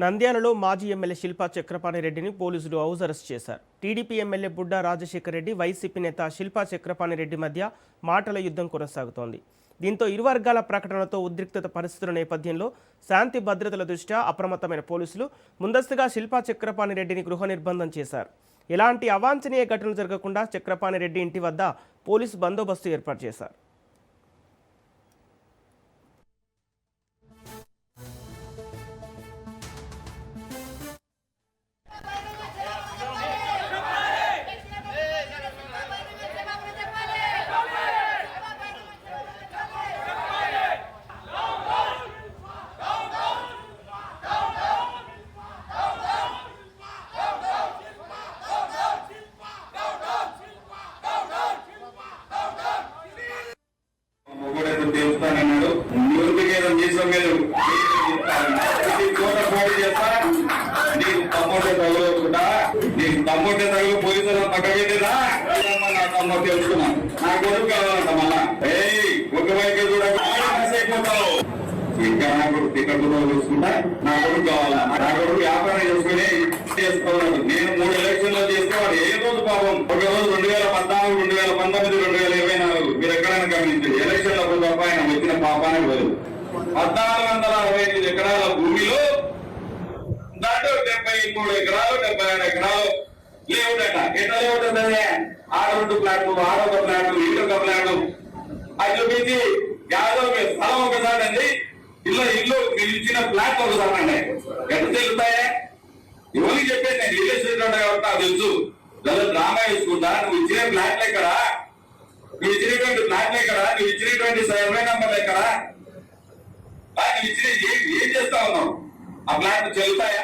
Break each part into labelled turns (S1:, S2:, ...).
S1: నంద్యాలలో మాజీ ఎమ్మెల్యే శిల్పా చక్రపాణి రెడ్డిని పోలీసులు హౌస్ అరెస్ట్ చేశారు. TDP MLA Budda Rajasekhar Reddy, YCP నేత శిల్పా చక్రపాణి రెడ్డి మధ్య మాటల యుద్ధం కొనసాగుతోంది. దీంతో ఇరు వర్గాల ప్రకటనలతో ఉద్రిక్తత పరిస్థితుల నేపథ్యంలో శాంతి భద్రతల దృష్ట్యా అప్రమత్తమైన పోలీసులు ముందస్తుగా శిల్పా చక్రపాణి రెడ్డిని గృహ నిర్బంధం చేశారు. ఎలాంటి అవాంఛనీయ ఘటనలు జరగకుండా చక్రపాణి రెడ్డి ఇంటి వద్ద పోలీసు బందోబస్తు ఏర్పాటు చేశారు.
S2: చేస్తానన్నాడు. నిరుపేదం చేసాం మీరు కోట పోటీ చేస్తా నీకు తమ్ముడే తగలకుండా నీకు తమ్ముడే తగలు పోలీసులు పక్క పెట్టేదా నా తమ్ముడు తెలుసుకున్నా నా కొడుకు కావాలంట మళ్ళా ఒక వైపు కూడా అయిపోతావు ఇంకా నా కొడుకు టికెట్ చూసుకుంటా నా కొడుకు కావాలా నా కొడుకు వ్యాపారం చేసుకుని చేసుకోవాలి. నేను 3 ఎలక్షన్లో చేసేవాడు ఏ రోజు పాపం ఒక రోజు 2014, 2019, 2024 మీరు ఎక్కడైనా గమనించండి ఎలక్షన్లకు తప్ప ఆయన వచ్చిన పాపానికి బదులు 1465 ఎకరాల భూమిలో దాంట్లో 73 ఎకరాలు 76 ఎకరాలు లేవుడట. ఎట్లా లేవుంటుంది? 6 ఫ్లాట్లు, 6 ఫ్లాట్లు, 7 ఫ్లాట్లు అది చూపించి యాదవ్ స్థలం ఒకసారి అండి ఇల్లు మీరు ఇచ్చిన ఫ్లాట్ ఒకసారి అండి ఎట్లా తెలుస్తాయా? ఎవరికి చెప్పేది నేను రియల్ ఎస్టేట్ కాబట్టి నాకు తెలుసు. లేదా డ్రామా వేసుకుంటా నువ్వు ఇచ్చిన ఫ్లాట్లు ఎక్కడా, నువ్వు ఇచ్చినటువంటి ఫ్లాట్లు ఎక్కడా, నువ్వు ఇచ్చినటువంటి సర్వే నంబర్లు ఎక్కడా, నువ్వు ఇచ్చిన ఏం చేస్తా ఉన్నావు? ఆ ఫ్లాట్లు చెల్లుతాయా?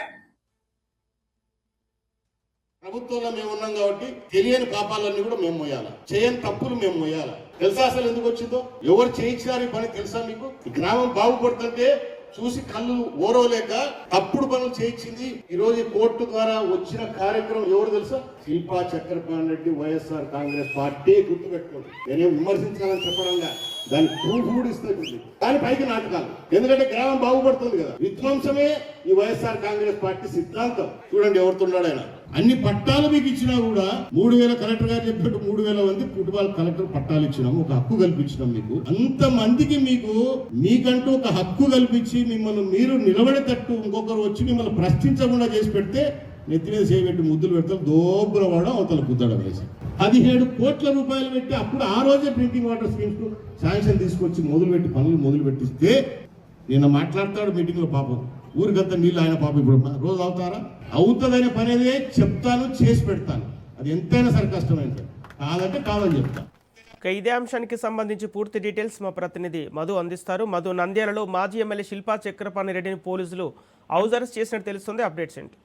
S3: ప్రభుత్వంలో మేము ఉన్నాం కాబట్టి తెలియని పాపాలన్నీ కూడా మేము మోయాలి, చేయని తప్పులు మేము మోయాలి. తెలుసా అసలు ఎందుకు వచ్చిందో? ఎవరు చేయించినారు ఈ పని తెలుసా మీకు? ఈ గ్రామం బాగుపడుతుంటే చూసి కళ్ళు ఓరవలేక తప్పుడు పనులు చేయించింది. ఈ రోజు కోర్టు ద్వారా వచ్చిన కార్యక్రమం ఎవరు తెలుసా? శిల్పా చక్రపాణి రెడ్డి, వైఎస్ఆర్ కాంగ్రెస్ పార్టీ. గుర్తుపెట్టుకోండి, నేనేం విమర్శించాలని చెప్పడంగా దాని ప్రూఫ్ కూడా ఇస్తుంది. దాని పైకి నాటకాలు. ఎందుకంటే గ్రామం బాగుపడుతుంది కదా. విధ్వంసమే ఈ వైఎస్ఆర్ కాంగ్రెస్ పార్టీ సిద్ధాంతం. చూడండి ఎవరుతున్నాడు ఆయన. అన్ని పట్టాలు మీకు ఇచ్చినా కూడా 3000 కలెక్టర్ గారు చెప్పినట్టు 3000 మంది కుటుంబాల కలెక్టర్ పట్టాలు ఇచ్చినాము, ఒక హక్కు కల్పించినాం మీకు. అంత మందికి మీకంటూ ఒక హక్కు కల్పించి మిమ్మల్ని మీరు నిలబడేటట్టు ఇంకొకరు వచ్చి మిమ్మల్ని ప్రశ్నించకుండా చేసి పెడితే నెత్తి మీద చేయబెట్టి ముద్దులు పెడతారు, దోబ్రవాడం అవతల కుద్దడం వేసి 17 కోట్ల రూపాయలు పెట్టి అప్పుడు ఆ రోజే డ్రింకింగ్ వాటర్ స్కీమ్స్ శాంక్షన్ తీసుకొచ్చి పనులు మొదలు పెట్టిస్తే నిన్న మాట్లాడతాడు మీటింగ్ లో. పాపం ఊరికంతా నీళ్ళు ఆయన పాపం ఇప్పుడు రోజు అవుతారా? అవుతుందనే పని అదే చెప్తాను, చేసి పెడతాను. అది ఎంతైనా సరే కష్టమైంది, కాదంటే కాదని చెప్తాను.
S1: ఇదే అంశానికి సంబంధించి పూర్తి డీటెయిల్స్ మా ప్రతినిధి మధు అందిస్తారు. మధు, నంద్యాలలో మాజీ ఎమ్మెల్యే శిల్పా చక్రపాణి రెడ్డిని పోలీసులు హౌస్ అరెస్ట్ చేసినట్టు తెలుస్తుంది. అప్డేట్స్ ఏంటి?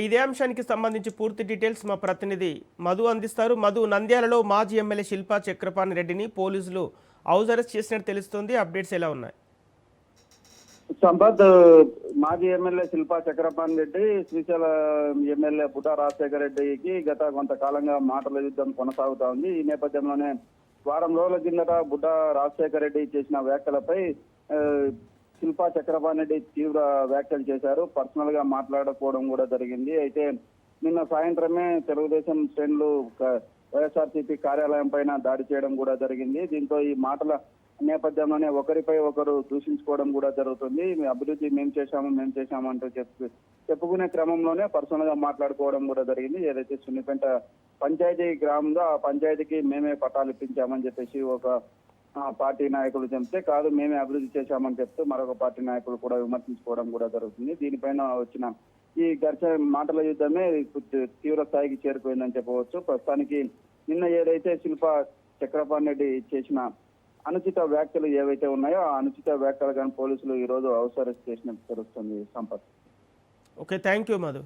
S1: ఇదే అంశానికి సంబంధించి పూర్తి డీటెయిల్స్ మా ప్రతినిధి మధు అందిస్తారు. మధు, నంద్యాలలో మాజీ ఎమ్మెల్యే శిల్పా చక్రపాణి రెడ్డిని పోలీసులు హౌస్ అరెస్ట్ చేసినట్టు తెలుస్తుంది. అప్డేట్స్ ఎలా ఉన్నాయి?
S4: సంపత్, మాజీ ఎమ్మెల్యే శిల్పా చక్రపాణి రెడ్డి, శ్రీశైలం ఎమ్మెల్యే బుడ్డా రాజశేఖర రెడ్డికి గత కొంతకాలంగా మాటల యుద్ధం కొనసాగుతా ఉంది. ఈ నేపథ్యంలోనే వారం రోజుల కిందట బుడ్డా రాజశేఖర రెడ్డి చేసిన వ్యాఖ్యలపై శిల్పా చక్రపాణి రెడ్డి తీవ్ర వ్యాఖ్యలు చేశారు. పర్సనల్ గా మాట్లాడుకోవడం కూడా జరిగింది. అయితే నిన్న సాయంత్రమే తెలుగుదేశం శ్రేణులు వైఎస్ఆర్సీపీ కార్యాలయం పైన దాడి చేయడం కూడా జరిగింది. దీంతో ఈ మాటల నేపథ్యంలోనే ఒకరిపై ఒకరు దూషించుకోవడం కూడా జరుగుతుంది. అభివృద్ధి మేము చేశాము అంటూ చెప్పుకునే క్రమంలోనే పర్సనల్ గా మాట్లాడుకోవడం కూడా జరిగింది. ఏదైతే సున్నిపేట పంచాయతీ గ్రామంలో ఆ పంచాయతీకి మేమే పట్టాలు ఇప్పించామని చెప్పేసి ఒక పార్టీ నాయకులు చెప్తే, కాదు మేమే అభివృద్ధి చేశామని చెప్తూ మరొక పార్టీ నాయకులు కూడా విమర్శించుకోవడం కూడా జరుగుతుంది. దీనిపైన వచ్చిన ఈ మాటల యుద్ధమే తీవ్ర స్థాయికి చేరిపోయిందని చెప్పవచ్చు. ప్రస్తుతానికి నిన్న ఏదైతే శిల్పా చక్రపాణి రెడ్డి చేసిన అనుచిత వ్యాఖ్యలు ఏవైతే ఉన్నాయో ఆ అనుచిత వ్యాఖ్యలు కానీ పోలీసులు ఈ రోజు హౌస్ అరెస్ట్ చేసినట్టు తెలుస్తుంది. Sampath.
S1: Okay, thank you Madhu.